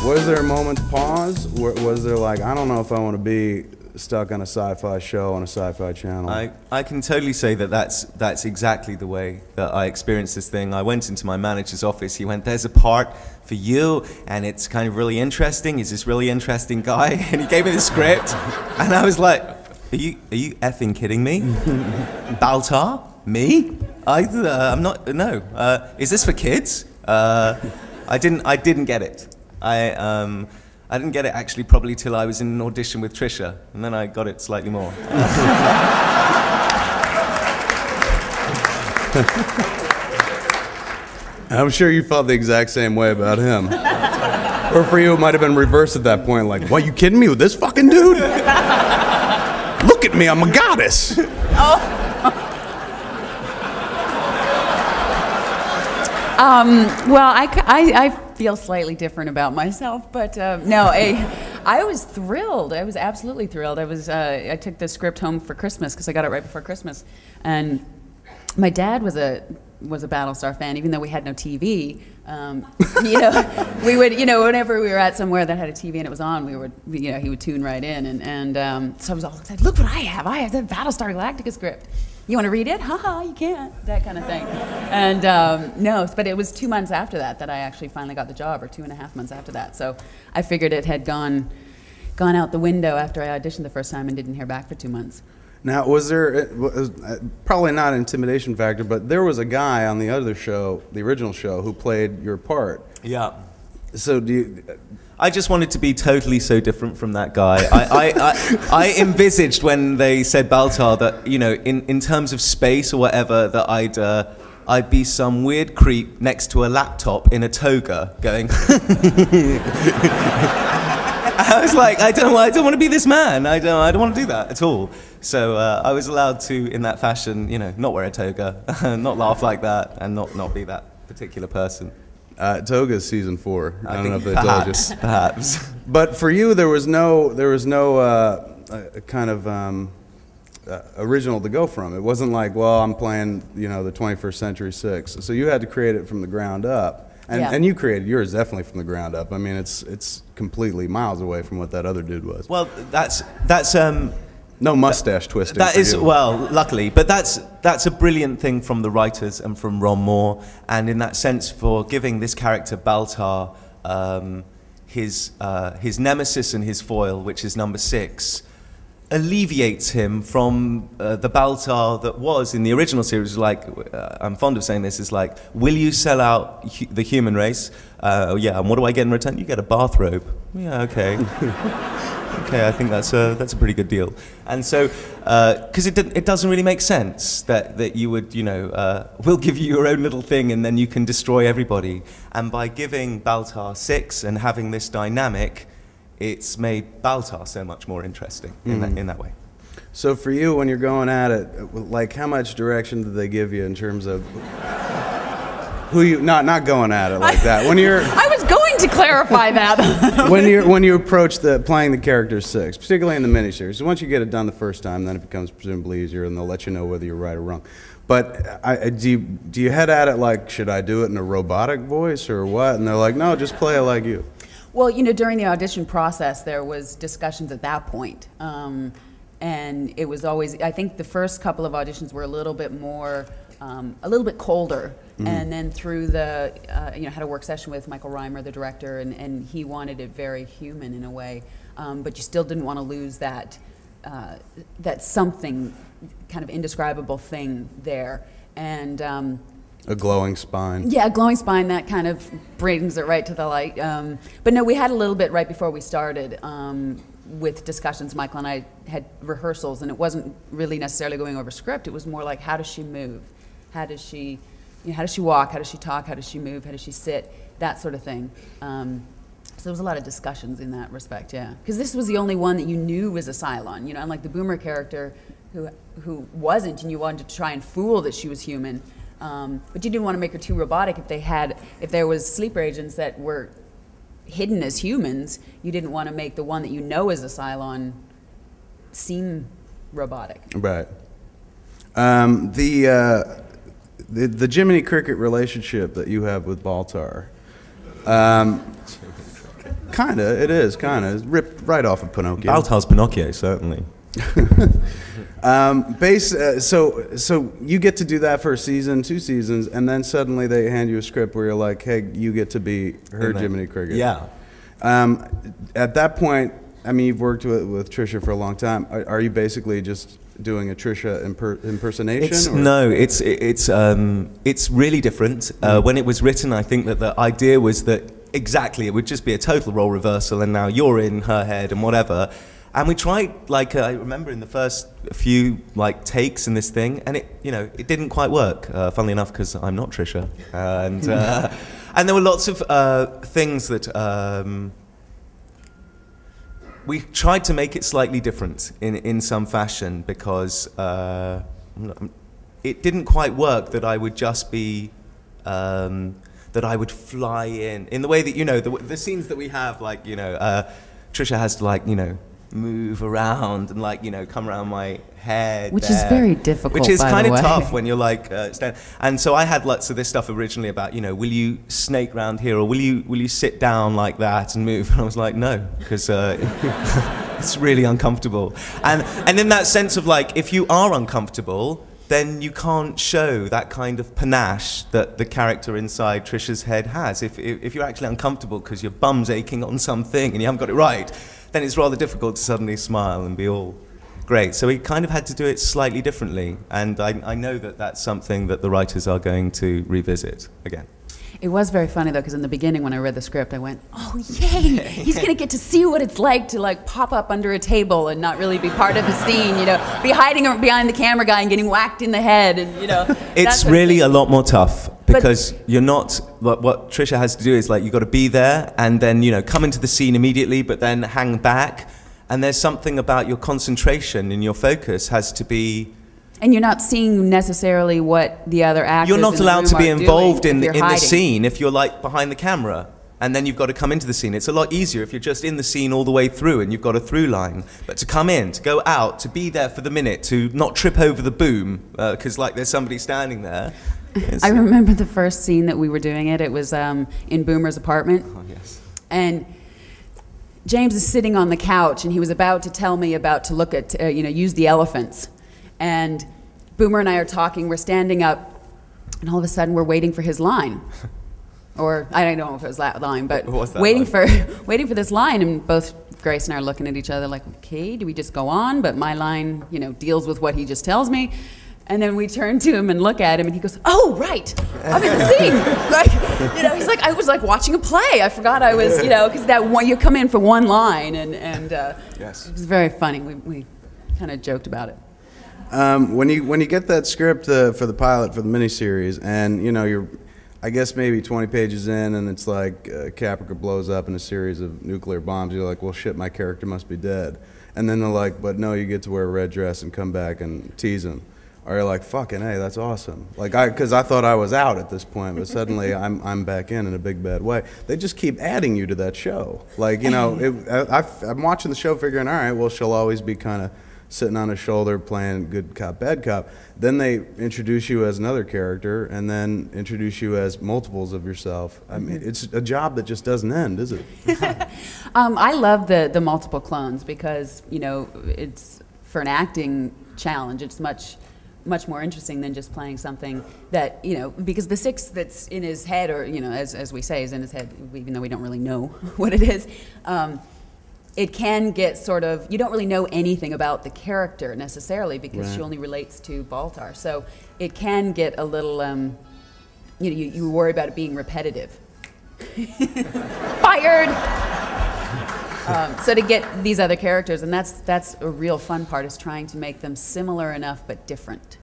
Was there a moment's pause? Was there like, I don't know if I want to be stuck on a sci-fi show on a sci-fi channel? I can totally say that that's exactly the way that I experienced this thing. I went into my manager's office. He went, "There's a part for you, and it's kind of really interesting. He's this really interesting guy," and he gave me the script, and I was like, "Are you effing kidding me? Baltar? Me? I'm not. No. Is this for kids?" I didn't get it. I didn't get it actually probably till I was in an audition with Trisha, and then I got it slightly more. I'm sure you felt the exact same way about him. Or for you, it might have been reversed at that point, like, what, you kidding me with this fucking dude? Look at me, I'm a goddess. Oh. Well, I feel slightly different about myself, but no, I was thrilled. I was absolutely thrilled. I took the script home for Christmas because I got it right before Christmas, and my dad was a Battlestar fan, even though we had no TV. You know, we would, you know, whenever we were at somewhere that had a TV and it was on, we would, you know, he would tune right in, and so I was all excited. Look what I have! I have the Battlestar Galactica script. You want to read it? Haha, you can't. That kind of thing. And no, but it was 2 months after that I actually finally got the job, or 2.5 months after that. So I figured it had gone out the window after I auditioned the first time and didn't hear back for 2 months. Now, was there, probably not an intimidation factor, but there was a guy on the other show, the original show, who played your part. Yeah. So do you... I just wanted to be totally so different from that guy. I envisaged when they said Baltar that, you know, in terms of space or whatever, that I'd be some weird creep next to a laptop in a toga going... I was like, I don't want to be this man. I don't want to do that at all. So I was allowed to, in that fashion, you know, not wear a toga, not laugh like that, and not be that particular person. Toga's season 4. I don't know if they perhaps, told you. Perhaps. But for you, there was no kind of original to go from. It wasn't like, well, I'm playing, you know, the 21st Century 6. So you had to create it from the ground up, and you created yours definitely from the ground up. I mean, it's completely miles away from what that other dude was. Well, that's no mustache twisting. That is, well, luckily, but that's a brilliant thing from the writers and from Ron Moore, and in that sense, for giving this character Baltar his nemesis and his foil, which is number 6, alleviates him from the Baltar that was in the original series. Like, I'm fond of saying this, is like, will you sell out the human race? Oh yeah, and what do I get in return? You get a bathrobe. Yeah, okay. Okay, I think that's a pretty good deal. And so, because it doesn't really make sense that you would, you know, we'll give you your own little thing and then you can destroy everybody. And by giving Baltar 6 and having this dynamic, it's made Baltar so much more interesting in that way. So for you, when you're going at it, like, how much direction did they give you in terms of who you, not going at it like that? When you're, I was going to clarify that. when you approach playing the character 6, particularly in the miniseries, so once you get it done the first time, then it becomes presumably easier, and they'll let you know whether you're right or wrong. But do you head at it like, should I do it in a robotic voice or what? And they're like, no, just play it like you. Well, you know, during the audition process, there was discussions at that point. And it was always, I think the first couple of auditions were a little bit more, a little bit colder. And then through the, you know, had a work session with Michael Reimer, the director, and he wanted it very human in a way. But you still didn't want to lose that, that something, kind of indescribable thing there. And a glowing spine. Yeah, a glowing spine, that kind of brings it right to the light. But no, we had a little bit right before we started with discussions. Michael and I had rehearsals, and it wasn't really necessarily going over script. It was more like, how does she move? How does she, you know, how does she walk? How does she talk? How does she move? How does she sit? That sort of thing. So there was a lot of discussions in that respect, yeah. Because this was the only one that you knew was a Cylon, you know, unlike the Boomer character who wasn't, and you wanted to try and fool that she was human. But you didn't want to make her too robotic. If there was sleeper agents that were hidden as humans, you didn't want to make the one that you know is a Cylon seem robotic. Right. The Jiminy Cricket relationship that you have with Baltar. Kinda, it is, kinda. It's ripped right off of Pinocchio. Baltar's Pinocchio, certainly. So you get to do that for a season, 2 seasons, and then suddenly they hand you a script where you're like, hey, you get to be her Jiminy Cricket. Yeah. At that point, I mean, you've worked with Trisha for a long time. Are you basically just doing a Trisha impersonation? No, it's really different. When it was written, I think that the idea was that exactly it would just be a total role reversal, and now you're in her head and whatever. And we tried, like, I remember in the first few, like, takes in this thing, and it didn't quite work, funnily enough, because I'm not Trisha. And there were lots of things that we tried to make it slightly different in some fashion, because it didn't quite work that I would just be, that I would fly in the way that, the scenes that we have, like, Trisha has to, like, move around and, like, come around my head, which is very difficult, which is kind of by the way. tough when you're like and so I had lots of this stuff originally about will you snake round here, or will you sit down like that and move, and I was like, no, because it's really uncomfortable, and in that sense of, like, if you are uncomfortable, then you can't show that kind of panache that the character inside Trisha's head has. If you're actually uncomfortable because your bum's aching on something and you haven't got it right, then it's rather difficult to suddenly smile and be all great. So we kind of had to do it slightly differently, and I know that that's something that the writers are going to revisit again. It was very funny, though, because in the beginning when I read the script, I went, oh, yay, he's going to get to see what it's like to, like, pop up under a table and not really be part of the scene, be hiding behind the camera guy and getting whacked in the head, and, It's really a lot more tough, because you're not, what Trisha has to do is, like, you've got to be there and then, come into the scene immediately, but then hang back, and there's something about your concentration and your focus has to be... And you're not seeing necessarily what the other actors You're not allowed to be involved in the scene if you're, like, behind the camera, and then you've got to come into the scene. It's a lot easier if you're just in the scene all the way through and you've got a through line. But to come in, to go out, to be there for the minute, to not trip over the boom because, like, there's somebody standing there. I remember the first scene that we were doing it. It was in Boomer's apartment. Oh, yes. And James is sitting on the couch, and he was about to tell me about to look at, use the elephants. And Boomer and I are talking, we're standing up, and all of a sudden we're waiting for his line. Or, I don't know if it was that line, but waiting for this line, and both Grace and I are looking at each other like, okay, do we just go on? But my line, deals with what he just tells me. And then we turn to him and look at him, and he goes, oh, right, I'm in the scene. Like, he's like, I was like watching a play. I forgot I was, because that one, you come in for one line, and yes. It was very funny. We kind of joked about it. When you get that script for the pilot for the miniseries, and you're, I guess, maybe 20 pages in, and it's like Caprica blows up in a series of nuclear bombs, you're like, well, shit, my character must be dead. And then they're like, but no, you get to wear a red dress and come back and tease him. Or you're like, fucking hey, that's awesome. Like, because I thought I was out at this point, but suddenly I'm back in a big bad way. They just keep adding you to that show. Like, I'm watching the show figuring, all right, well, she'll always be kind of sitting on his shoulder playing good cop, bad cop. Then they introduce you as another character, and then introduce you as multiples of yourself. I mean, it's a job that just doesn't end, is it? I love the multiple clones because, it's, for an acting challenge, it's much more interesting than just playing something that, because the 6 that's in his head, or, as we say, is in his head, even though we don't really know what it is, it can get sort of, you don't really know anything about the character necessarily because right. She only relates to Baltar. So it can get a little, you worry about it being repetitive. Fired! So to get these other characters, and that's a real fun part, is trying to make them similar enough but different.